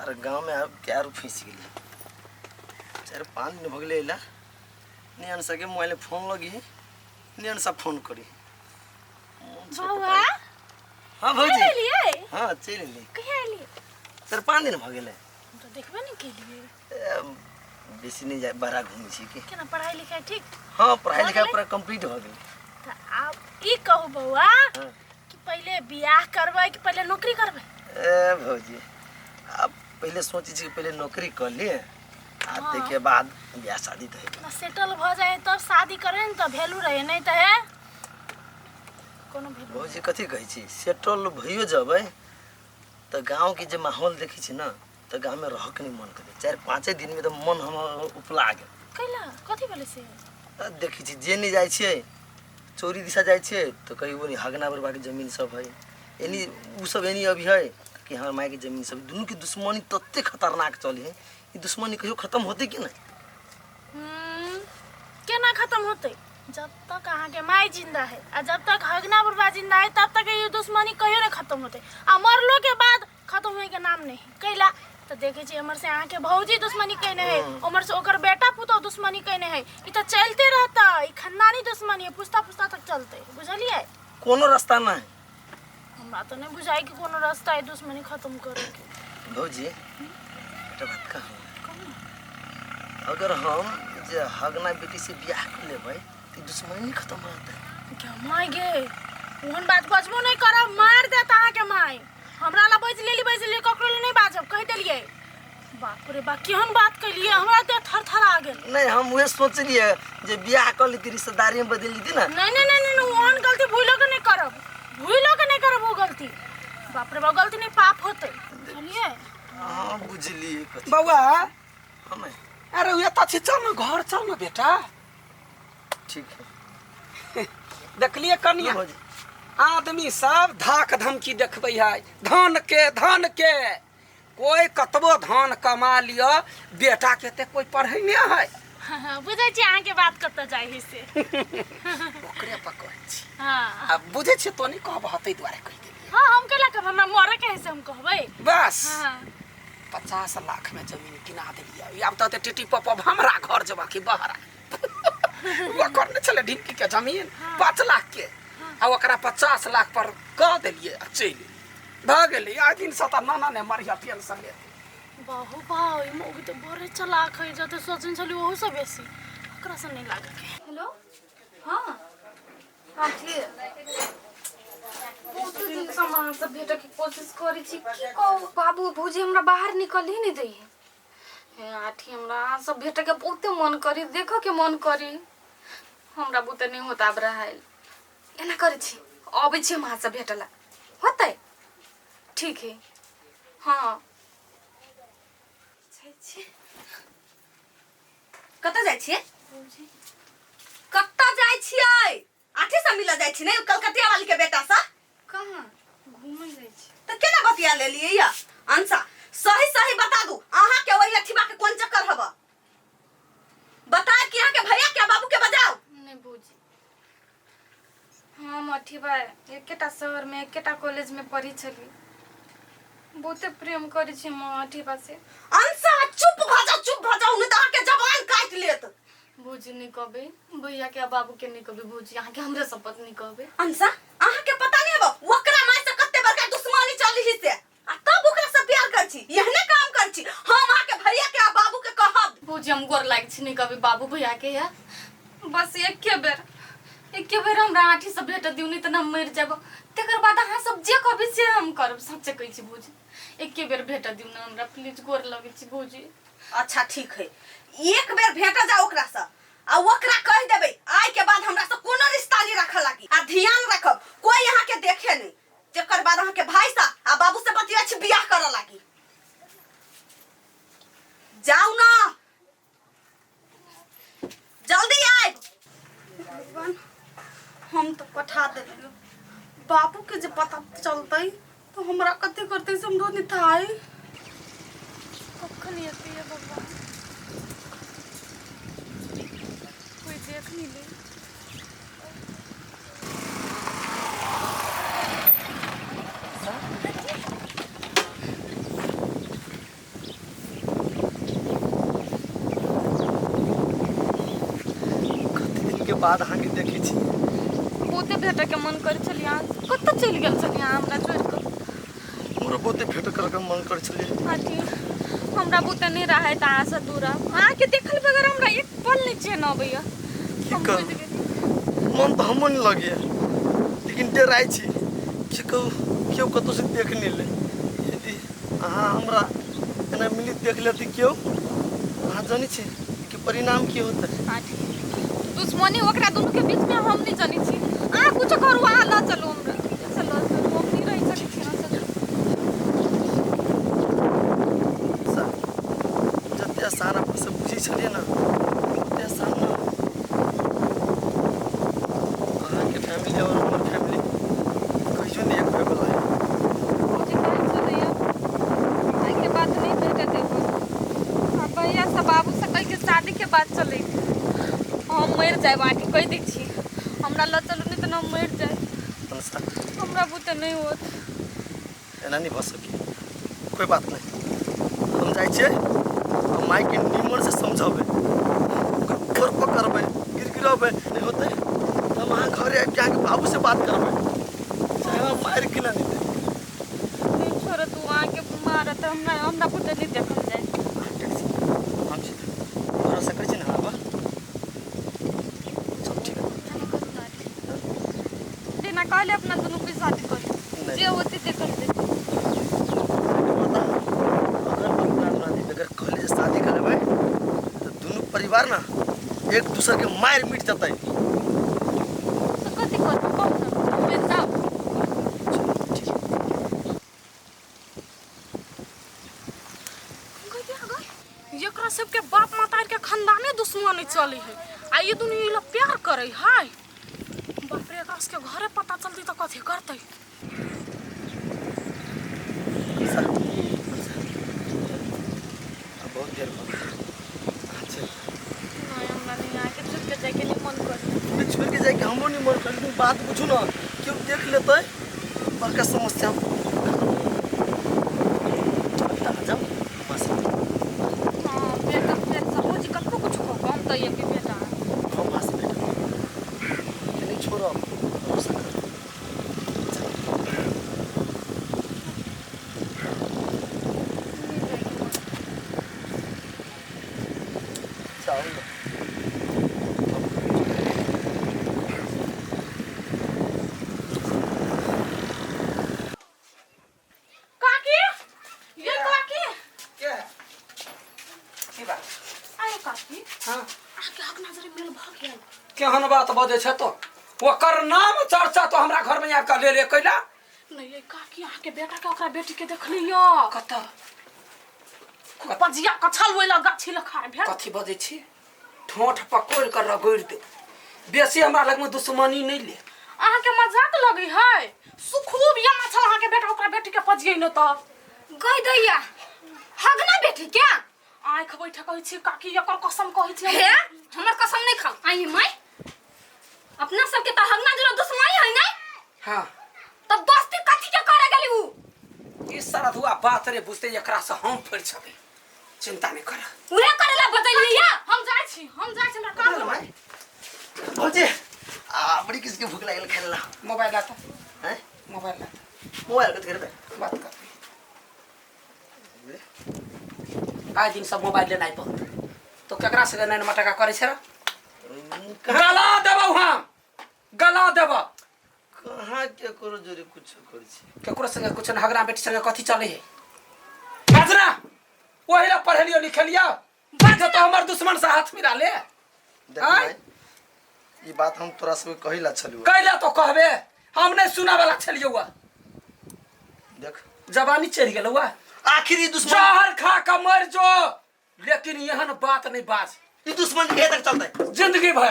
अरे गांव में अब क्या फंस गई 4-5 दिन भगले इला नहीं अन सके मोबाइल फोन लगी नहीं अन सब फोन करी बाबा हां भौजी लिए हां चल ले कहिया लिए 4-5 दिन भगले तो देखबे नहीं के लिए बेसी नहीं जाए बाहर घूमी छी के केना पढ़ाई लिखाई ठीक हां पढ़ाई लिखाई पूरा कंप्लीट हो गेल त आप ई कहू बउआ कि पहले बियाह करबै कि पहले नौकरी करबै ए भौजी अब पहले सोची छी पहले नौकरी कर लिए आते के बाद ब्याह शादी तो है सेटल भ जाए तब शादी करे न त वैल्यू रहे नहीं त है कोनो वैल्यू भौजी कथि कहै छी सेटल भइयो जबै त गांव के जे माहौल देखि छी ना त गांव में रह के नहीं मन करे 4-5 दिन में तो मन हम उपला गेल कैला कथि बोले से देखि छी जे नहीं जाय छियै चोरी दिशा जाय छियै तो कहीं वो हगना बरबा के जमीन सब है एनी उ सब एनी अभी है कि हमर माय के जमीन सब दोनों की दुश्मनी तत्ते खतरनाक चली है ये दुश्मनी कहियो खत्म होते कि नहीं केना खत्म होते जब तक अहाँ के माय जिंदा है आ जब तक हगना बरबा जिंदा है तब तक ये दुश्मनी कहियो नहीं खत्म होते आ मरलो के बाद खत्म होए के नाम नहीं कैला तो देखे छी हमर से अहाँ के भौजी दुश्मनी कहने है उमर से ओकर बेटा पुतो दुश्मनी कहने है ई त चलते रहता ई खानदानी दुश्मनी है पुस्ता पुस्ता तक चलते बुझलिए कोनो रास्ता ना है हमरा तो नहीं बुझाई कि कोनो रास्ता है दुश्मनी खत्म करे के भौजी बेटा बात का अगर हम जे हगना बेटी से ब्याह कर लेबै त दुश्मनी नहीं खत्म होता क्या माय गे ओहन बात बजबो नहीं करब मार देत अहाँ के माय हमरा ला बज लेली ककरो ले नहीं बाजब कह देलिए बाप रे बा केहन बात कइलिए हमरा त थर आ गेल नहीं हम उहे सोचलिए जे ब्याह कर लेती रिश्तेदारी में बदल दी ना नहीं ओहन गलती भूलो के नहीं करब वो गलती बाप रे बा गलती नहीं पाप होते बुझलिए हां बुझली बउआ हम अरे ये त चल ना घर चल ना बेटा ठीक है देखलिए कनिया आदमी सब धाक धमकी देखबै है धन के कोई कतबो धन कमा लियो बेटा के ते कोई पढ़ै नहीं है बुझै छी अहाँ के बात कत जाइ से ओकरे पकड़ छी हां अब बुझे छी तो नहीं कहब हतै द्वारे कह देलिए हां हम केला कहब हमरा मरे के से हम कहबै बस हां 50 लाख में जमीन किना देलिए अब तो टिटी पप हमरा घर जबा के बहरा वो करने चले ढिंकी के जमीन 5 लाख के आ ओकरा 50 लाख पर कह देलिए आ चली भ गेली आ दिन सता नाना ने मरिया टेंशन लेते बाहु भाई मोगी तो बड़े चलाक है जते सोचन छली ओहो सब बेसी ओकरा से नहीं लागे के हेलो हां ठीक बहुत दिन सामान सब भेटे के कोशिश करी छी की कहू बाबू भौजी हमरा बाहर निकल ही नहीं दै है आठी हमरा सब भेटे के बहुते मन करी देखो के मन करी हमरा बुते नहीं होता अब रहल एना करे छी अबै छी हम सब भेटला होतै ठीक है हां छी कत जाय छियै कत जाय छियै आठे से मिल जाय छी नै कलकतिया वाली के बेटा सा कहां घूमै जाय छी त केना बतिया लेलियै या अंसा सही बता दू अहाँ के ओही अठीबा के कोन चक्कर हबा बता कि अहाँ के भैया के बाबू के बजाओ नहीं बुझी हम अठीबा एकेटा शहर में एकेटा कॉलेज में पढ़ी छली बहुते प्रेम करी छी हम अठीबा से अंसा चुप भ जाओ नहीं त अहाँ के जवान काट लेत भौजी नहीं कहबे भैया के बाबू के नहीं कहबे भौजी अहाँ के हमरे शपथ नहीं कहबे अंसा अहाँ के पता नहीं हबा ओकरा माय से कत्ते बड़का दुश्मनी चली ही से आ तब ओकरा से प्यार कर छी यहने काम कर छी हम अहाँ के भैया के बाबू के कहब भौजी हम गोर लाग छी नहीं कहबे बाबू भैया के या बस एके बेर हमरा आठी सब भेट दिउ नहीं त हम मर जाब तकर बाद अहाँ सब जे कहबे से हम करब सच कहै छी भौजी एके बेर भेट दिउ ना हमरा प्लीज गोर लागे छी भौजी अच्छा ठीक है एक बेर भेट जा ओकरा से आ ओकरा कह देबे आइ के बाद हमरा से कोनो रिश्ता नहीं रख लागी आ ध्यान रखब कोई यहाँ के देखे नहीं जेकर बाद अहाँ के भाई सा आ बाबू से बतिया छी बियाह कर लागी जाऊ ना जल्दी आइ भगवान हम तो पठा देलियो बाबू के जे पता चलतै तो हमरा कते करते समझो नहीं था कखन येते है भगवान कोई देख नहीं ले बाद अहाँ के देखै छी बहुते भेटे के मन करे छलिए कत चलि गेल छलिए हमरा छोड़ के हमरो बहुते भेट कर के मन कर छले आठी हमरा बहुते नहीं रहे त आशा दूर अहाँ के देखल बगैर हमरा एक पल नहीं चैन अबैया की कर मन तो हमन लगे लेकिन डराइ छी कि क्यों कतौ से देख नहीं ले यदि अहाँ हमरा एना मिली देख लेती क्यों अहाँ जानी छी कि परिणाम की होता है आठी दुश्मनी ओकरा दोनों के बीच में हम नहीं जानी छी अहाँ कुछ करू अहाँ ला चलो हमरा चलो हम नहीं रह सकै छी ना जते आसान अपन से बुझी छलिए ना ओते आसान ना अहाँ के फैमिली और हमर फैमिली कहियो नहीं एक होय वाला है मुझे कहीं चले अब आई के बात नहीं भेटे देखो अब भैया सब बाबू से कह के शादी के बाद चले हम मर जाए बाकी कह दै छी हमरा ल चलू नहीं तो हम मर जाए मनसा हमरा बुते नहीं होत एना नहीं भ सकी कोई बात नहीं हम जाय छियै हम माई के निमन से समझाबे घर पकड़बे गिरगिराबे नहीं होते हम अहाँ घरे आबि के अहाँके बाबू से बात करबे चाहे हम मार के ना नहीं दे नहीं छोड़ तू आके मारत हमरा बुते नहीं देखल जाए हम छी भरोसा करै छी ना बाबा सब ठीक है देना कहले अपना दोनों की शादी कर जे होती देखल जाए अगर कहले शादी करबे तो दोनों परिवार ना एक दूसरे के मार मिट जतै तो कथी कर कहू मैं जाओ एकरा सबके बाप माता के खानदाने दुश्मनी चले है आ ये दुनिया ये लोग प्यार करे है बाप रे एकरा के घरे पता चलती तो कथी करते बहुत देर हो अच्छा नहीं हमरा नहीं आके चुप के जाके नहीं मन कर छोड़ के जाए कि हमरो नहीं मन कर लेकिन बात बुझू ना क्यों देख लेते बड़का समस्या आ जाओ बस हां बेटा फिर समझ ककरो कुछ हो हम तो ये भी बेटा हम वहाँ से बैठे नहीं छोड़ो भरोसा करो काकी ये काकी क्या है की बात आए काकी हाँ आके हक नजर मिल भ गेल केहन बात बजे छ तो ओकर नाम चर्चा तो हमरा घर में आके ले ले कैला नहीं ये काकी आके बेटा के ओकरा बेटी के देख लियो कत पजिया कछल वेला गाछी लखा भेल कथी बजे छी ठोठ पकोड़ कर रगड़ दे बेसी हमरा लग में दुश्मनी नहीं ले अहाँ के मजाक लगी है सुखूब यहाँ छल अहाँ के बेटा ओकरा बेटी के पजिए न त गई दैया हगना बेटी क्या आँख बैठा कहै छी काकी एकर कसम कहै छी हे हमर कसम नहीं खाओ आई माई अपना सबके त हगना जरा दुश्मनी है नहीं हां तब दोस्ती कथी के करे गेली उ इस सारा धुआ बात रे बुझते एकरा से हम फड़ छबे चिंता नहीं कर उहे करेला बतैलिया हम जाय छी हमरा काम चल भाई बोलजे बड़ी किसके भूख लागल खेलना मोबाइल लाता हैं मोबाइल लाता मोबाइल कत करबे बात कर आज दिन सब मोबाइल लेना पड़त तो केकरा से लेना मटका करे छ गला देबौ हम गला देबौ कहाँ के करो जोरे कुछ कर छी केकरो संगे कुछ हगरा बेटी संगे कथी चले है बाजना ओहिला पढ़लियो लिखलियो बात तो हमर दुश्मन से हाथ मिला ले देख भाई ये बात हम तोरा से कहिला छलु कैला तो कहबे हम नहीं सुना वाला छलियो हुआ देख जवानी चढ़ गेल हुआ आखिरी दुश्मन जहर खा के मर जो लेकिन यहन बात नहीं बाज ये दुश्मन के तक चलता है जिंदगी भर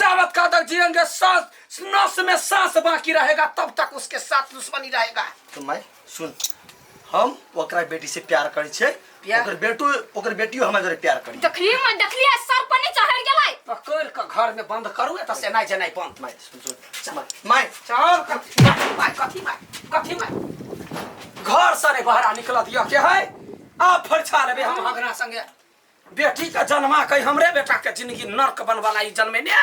जब तक जिएंगे सांस नस में सांस बाकी रहेगा तब तक उसके साथ दुश्मनी रहेगा तो मैं सुन हम ओकरा बेटी से प्यार करै छै प्यार? ओकर बेटियो हमरा जरे प्यार करी देखलिए सर पर नहीं चढ़ गेलै पकड़ के घर में बंद करू त से नहीं जनाई बंद मैं सुन मैं चल कथी माय घर से नहीं बाहर निकल दिया के है आप फरछा लेबे हम हगना संगे बेटी का जन्मा कई हमरे बेटा के जिंदगी नरक बनवाला ई जन्मे ने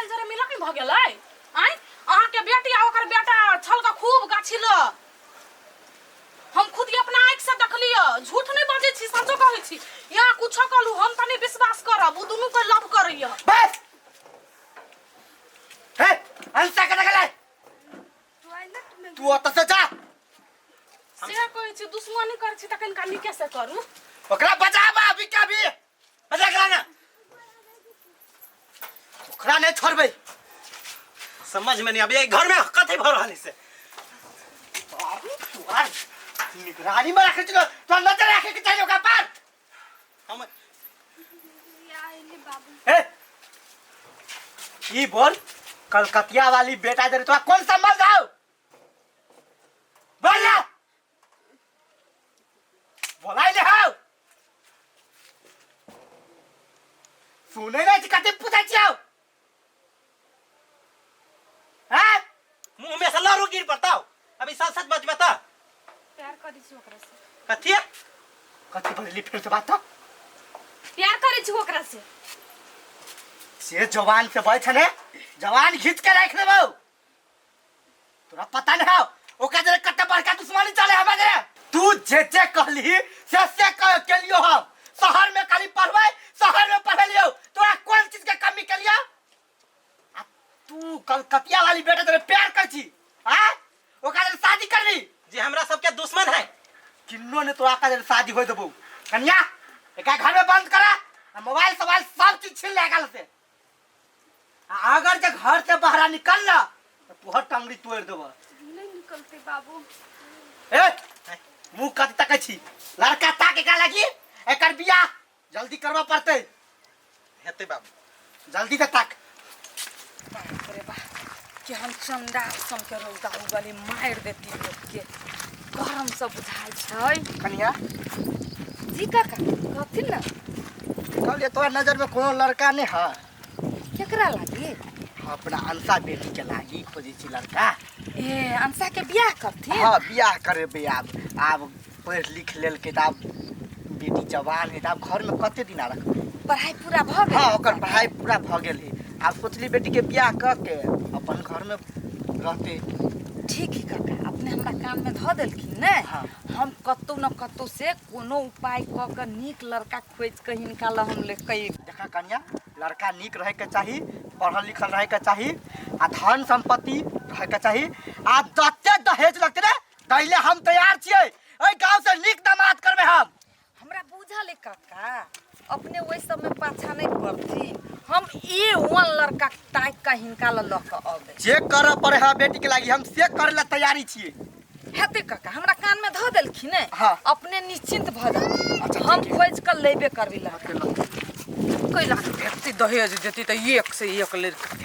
मोबाइल जरे मिला के भ गेलै आइ अहाँ के बेटी आ ओकर बेटा छल का खूब गाछिल हम खुद ही अपना आँख से देखलिए झूठ नहीं बाजे छी सचो कहै छी यहाँ कुछ कहलू हम तनी विश्वास करब उ दुनू के लव करैया बस हे अंसा के देखले तू ओत से जा से कहै छी दुश्मनी कर छी तखन का निके से करू ओकरा बचाबा अभी का भी बचा करा ना ओकरा नहीं छोड़बे समझ में नहीं अभी घर में कथी भर रहल से तुहार निगरानी में रखे छिलो तो नजर रखे के चाहिए ओकरा पर हम ए ई बोल कलकतिया वाली बेटा जरे तो कौन संबंध है बोल ना बोलाई ले हाउ सुने नहीं कते पूछै छियौ हैं मुंह में से लरू गिर पड़ता अभी सच सच बात बता प्यार करी छी ओकरा से कथी कते बदली फिर से बात तो प्यार करी छी ओकरा से से जवान से बैठ ने जवान खींच के रख देबो तोरा पता नहीं हो ओका जरे कते बड़का दुश्मनी चले हम जरे तू जे कहली से कह के लियो हम शहर में खाली पढ़बै शहर में पढ़ लियो तोरा कौन चीज के कमी के लियो आ तू कलकतिया वाली बेटा जरे प्यार कर छी हां ओका जरे शादी करबी जे हमरा सबके दुश्मन है किन्नो ने तोरा का जरे शादी होय देबो कन्या एका घर में बंद करा मोबाइल सब चीज छीन ले गल से अगर जे घर से बाहर निकल ना तो तोहर टंगड़ी तोड़ देबो नहीं निकलते बाबू ए मुंह कत तक छी लड़का ताके का लगी एकर बियाह जल्दी करवा पड़ते हेते बाबू जल्दी से ताक अरे बा कि हम चंदा सम के रौदा उगली मार देती लोग के गरम से बुझाई छै कन्या जी काका कथि ना कहलिए तोहर नजर में कोनो लड़का नहीं है केकरा लागी अपना अंसा बेटी के लागी खोजी छी लड़का ए अंसा के बियाह करथि हाँ बियाह करेबे आब पढ़ लिख लेल के आब बेटी जवान है आब घर में कते दिन रखबे पढ़ाई पूरा भ गेल हाँ ओकर पढ़ाई पूरा भ गेल है आब सोचली बेटी के बियाह क के अपन घर में रहते ठीक है काका अपने हमरा काम में ध देलखिन ने हाँ। हम कतौ न कतौ से कोनो उपाय क के नीक लड़का खोज के हिनका ल हम ले कई देखा कन्या लड़का नीक रहे के चाही पढ़ल लिखल रहे के चाही आ धन संपत्ति रहे के चाही आ जते दहेज लगते रे दैले हम तैयार छियै ओइ गांव से नीक दामाद करबे हम हमरा बुझल है काका अपने वही सब में पाछा नहीं पड़ती हम ये वन लड़का टाइप का हिनका ल के आबे जे कर पड़े है बेटी के लागी हम से करे ला तैयारी छियै हेते काका हमरा कान में ध देलखिन ने हाँ। अपने निश्चिंत भ जा अच्छा, हम ठीक है। खोज कर लेबे करबी लड़का कोई लाख दहेज देती तो एक से एक लड़का